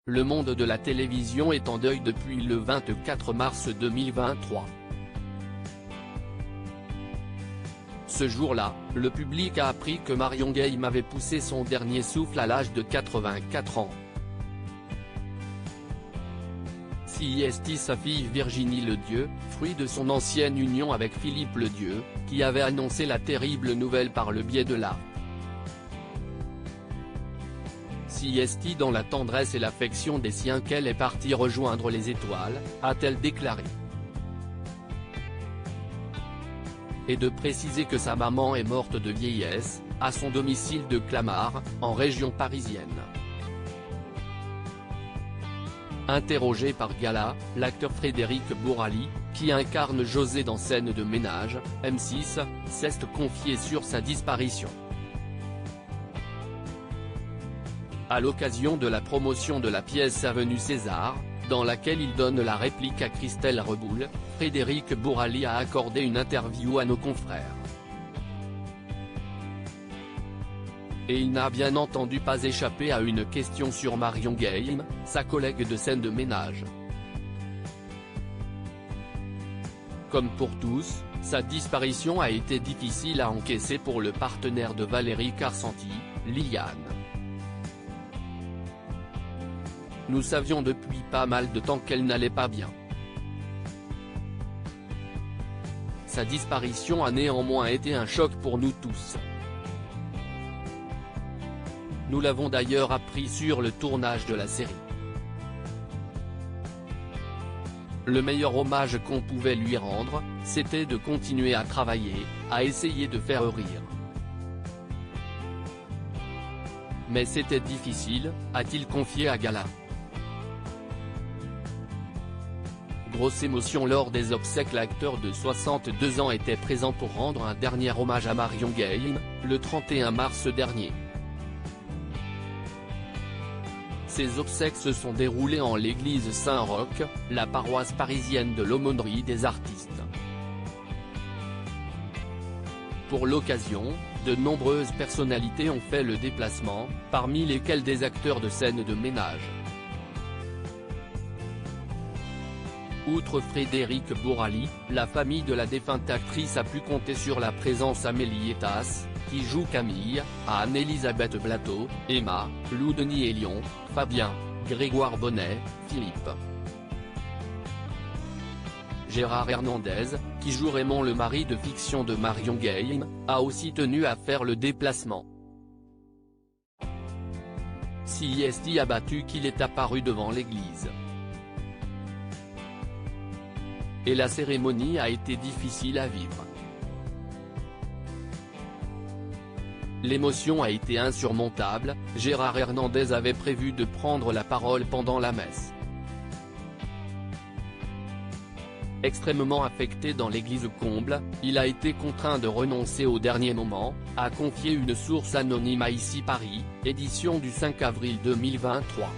Le monde de la télévision est en deuil depuis le 24 mars 2023. Ce jour-là, le public a appris que Marion Guilhem avait poussé son dernier souffle à l'âge de 84 ans. C'est sa fille Virginie Ledieu, fruit de son ancienne union avec Philippe Ledieu, qui avait annoncé la terrible nouvelle par le biais de la C'est dans la tendresse et l'affection des siens qu'elle est partie rejoindre les étoiles, a-t-elle déclaré. Et de préciser que sa maman est morte de vieillesse, à son domicile de Clamart, en région parisienne. Interrogé par Gala, l'acteur Frédéric Bourali, qui incarne José dans Scène de ménage, M6, s'est confié sur sa disparition. À l'occasion de la promotion de la pièce Avenue César, dans laquelle il donne la réplique à Christelle Reboul, Frédéric Bourali a accordé une interview à nos confrères. Et il n'a bien entendu pas échappé à une question sur Marion Guilhem, sa collègue de Scène de ménage. Comme pour tous, sa disparition a été difficile à encaisser pour le partenaire de Valérie Carcenti, Liliane. Nous savions depuis pas mal de temps qu'elle n'allait pas bien. Sa disparition a néanmoins été un choc pour nous tous. Nous l'avons d'ailleurs appris sur le tournage de la série. Le meilleur hommage qu'on pouvait lui rendre, c'était de continuer à travailler, à essayer de faire rire. Mais c'était difficile, a-t-il confié à Gala. Grosse émotion lors des obsèques. L'acteur de 62 ans était présent pour rendre un dernier hommage à Marion Guilhem, le 31 mars dernier. Ces obsèques se sont déroulées en l'église Saint-Roch, la paroisse parisienne de l'Aumônerie des Artistes. Pour l'occasion, de nombreuses personnalités ont fait le déplacement, parmi lesquelles des acteurs de Scène de ménage. Outre Frédéric Bourali, la famille de la défunte actrice a pu compter sur la présence d'Amélie Etas, qui joue Camille, à Anne-Elisabeth Blateau, Emma, Lou Denis Elion, Fabien, Grégoire Bonnet, Philippe. Gérard Hernandez, qui joue Raymond le mari de fiction de Marion Guilhem, a aussi tenu à faire le déplacement. C'est abattu qu'il est apparu devant l'église. Et la cérémonie a été difficile à vivre. L'émotion a été insurmontable. Gérard Hernandez avait prévu de prendre la parole pendant la messe. Extrêmement affecté dans l'église comble, il a été contraint de renoncer au dernier moment, a confié une source anonyme à Ici Paris, édition du 5 avril 2023.